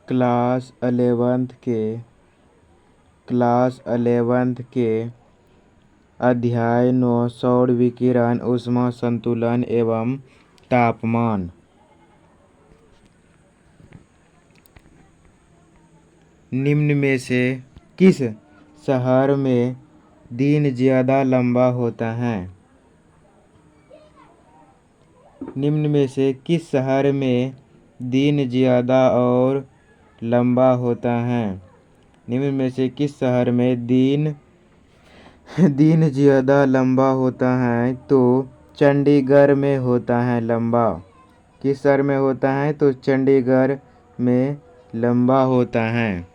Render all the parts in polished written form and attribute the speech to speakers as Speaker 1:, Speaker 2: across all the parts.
Speaker 1: Class 11 के अध्याय 9 सौर विकिरण ऊष्मा संतुलन एवं तापमान। निम्न में से किस शहर में दिन ज्यादा लंबा होता है? निम्न में से किस शहर में दिन ज्यादा और लंबा होता है? निम्न में से किस शहर में दिन ज्यादा लंबा होता है? तो चंडीगढ़ में होता है लंबा। किस शहर में होता है? तो चंडीगढ़ में लंबा होता है।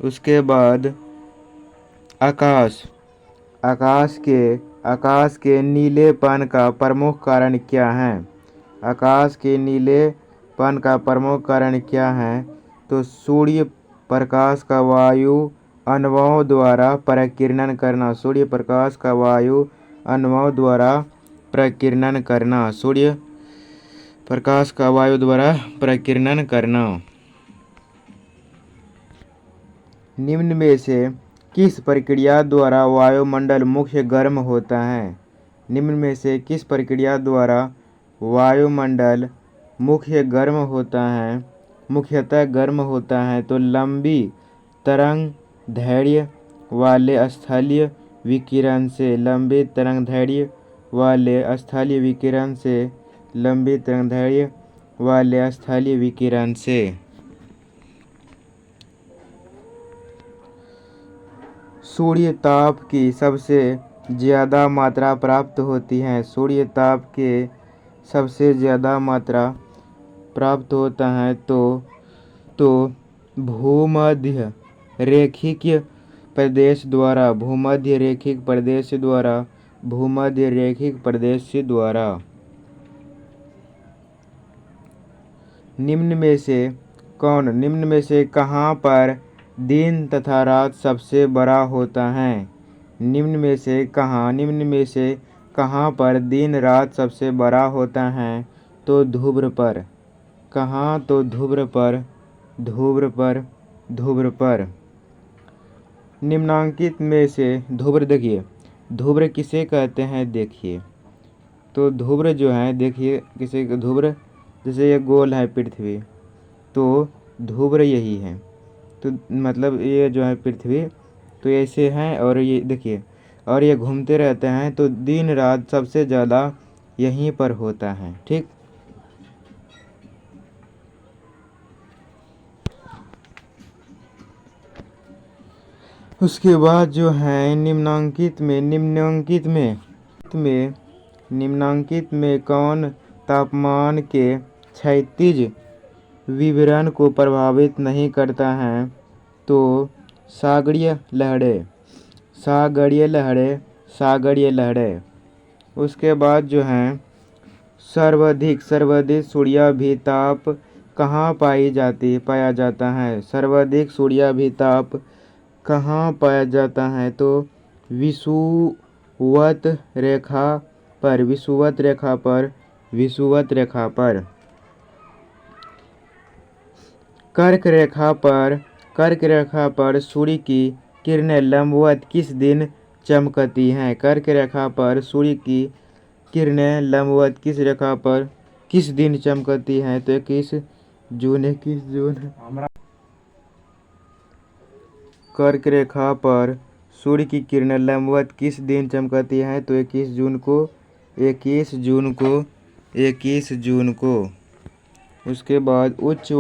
Speaker 1: उसके बाद आकाश के नीलेपन का प्रमुख कारण क्या है? आकाश के नीलेपन का प्रमुख कारण क्या है? तो सूर्य प्रकाश का वायु अणुओं द्वारा प्रकीर्णन करना। सूर्य प्रकाश का वायु अणुओं द्वारा प्रकीर्णन करना। सूर्य प्रकाश का वायु द्वारा प्रकीर्णन करना। निम्न में से किस प्रक्रिया द्वारा वायुमंडल मुख्य गर्म होता है? निम्न में से किस प्रक्रिया द्वारा वायुमंडल मुख्यतः गर्म होता है? तो लंबी तरंगदैर्घ्य वाले स्थलीय विकिरण से। लंबी तरंगदैर्घ्य वाले स्थलीय विकिरण से। लंबी तरंगदैर्घ्य वाले स्थलीय विकिरण से। सूर्य ताप की सबसे ज़्यादा मात्रा प्राप्त होती है। सूर्य ताप के सबसे ज़्यादा मात्रा प्राप्त होता है तो भूमध्य रेखिक प्रदेश द्वारा। निम्न में से कहाँ पर दिन तथा रात सबसे बड़ा होता है? निम्न में से कहाँ पर दिन रात सबसे बड़ा होता है? तो ध्रुव पर। कहाँ? तो ध्रुव पर। निम्नांकित में से ध्रुव किसे कहते हैं? देखिए, तो ध्रुव जो है, देखिए किसे ध्रुव, जैसे ये गोल है पृथ्वी, तो ध्रुव यही है। तो मतलब ये जो है पृथ्वी, तो ऐसे हैं और ये देखिए, और ये घूमते रहते हैं, तो दिन रात सबसे ज़्यादा यहीं पर होता है। ठीक। उसके बाद जो है निम्नांकित में कौन तापमान के क्षैतिज विवरण को प्रभावित नहीं करता है? तो सागरीय लहरें। उसके बाद जो है सर्वाधिक सूर्याभिताप कहाँ पाया जाता है? सर्वाधिक सूर्याभिताप कहाँ पाया जाता है? तो विषुवत रेखा पर। कर्क रेखा पर सूर्य की किरणें लंबवत किस दिन चमकती हैं? कर्क रेखा पर सूर्य की किरणें लंबवत किस रेखा पर किस दिन चमकती हैं? तो 21 जून। कर्क रेखा पर सूर्य की किरणें लंबवत किस दिन चमकती हैं? तो 21 जून को। उसके बाद उच्च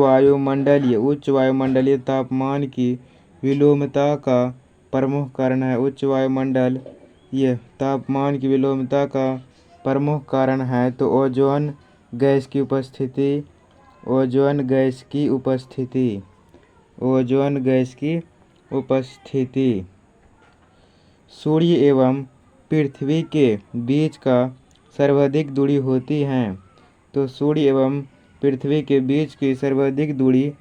Speaker 1: वायुमंडलीय तापमान की विलोमता का प्रमुख कारण है। उच्च वायुमंडलीय तापमान की विलोमता का प्रमुख कारण है तो ओजोन गैस की उपस्थिति। सूर्य एवं पृथ्वी के बीच का सर्वाधिक दूरी होती है। तो सूर्य एवं पृथ्वी के बीच की सर्वाधिक दूरी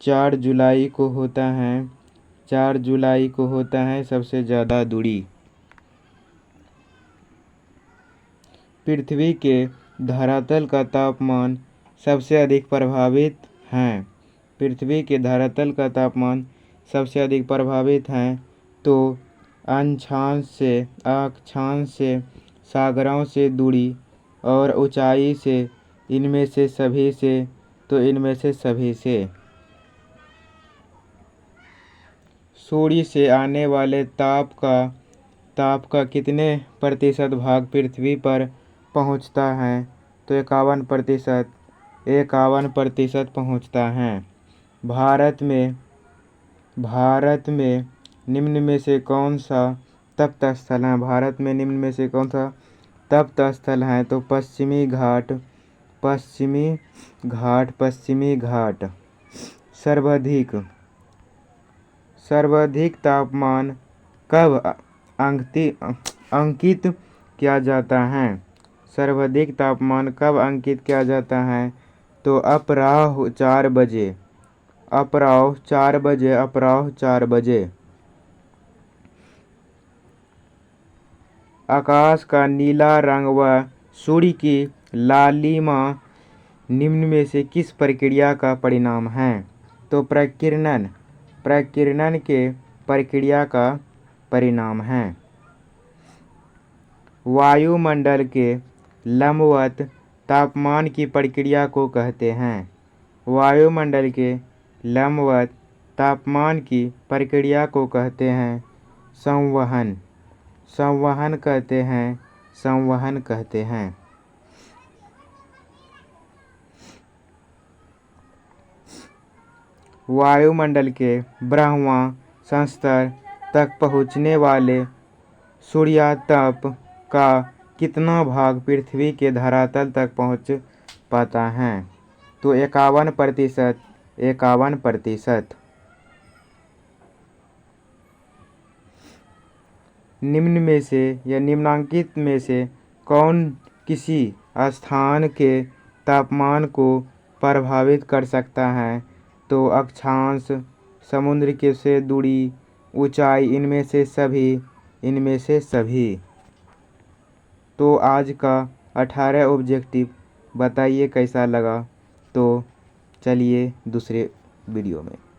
Speaker 1: 4 जुलाई को होता है। 4 जुलाई को होता है सबसे ज़्यादा दूरी। पृथ्वी के धरातल का तापमान सबसे अधिक प्रभावित है। पृथ्वी के धरातल का तापमान सबसे अधिक प्रभावित हैं तो अक्षांश से सागरों से दूरी और ऊंचाई से इनमें से सभी से सूर्य से आने वाले ताप का कितने प्रतिशत भाग पृथ्वी पर पहुंचता है तो 51% पहुंचता है। भारत में निम्न में से कौन सा तप्त स्थल है? भारत में निम्न में से कौन सा तप्त स्थल है तो पश्चिमी घाट। सर्वाधिक तापमान कब अंकित किया जाता है? सर्वाधिक तापमान कब अंकित किया जाता है तो अपराह्न 4 बजे। आकाश का नीला रंग व सूर्य की लालिमा निम्न में से किस प्रक्रिया का परिणाम है तो प्रकीर्णन के प्रक्रिया का परिणाम है। वायुमंडल के लंबवत तापमान की प्रक्रिया को कहते हैं। वायुमंडल के लंबवत तापमान की प्रक्रिया को कहते हैं संवहन कहते हैं। वायुमंडल के ब्रह्म स्तर तक पहुँचने वाले सूर्यातप का कितना भाग पृथ्वी के धरातल तक पहुँच पाता है तो 51%। निम्न में से या निम्नांकित में से कौन किसी स्थान के तापमान को प्रभावित कर सकता है तो अक्षांश, समुद्र के से दूरी, ऊंचाई, इनमें से सभी। तो आज का 18 ऑब्जेक्टिव बताइए कैसा लगा। तो चलिए दूसरे वीडियो में।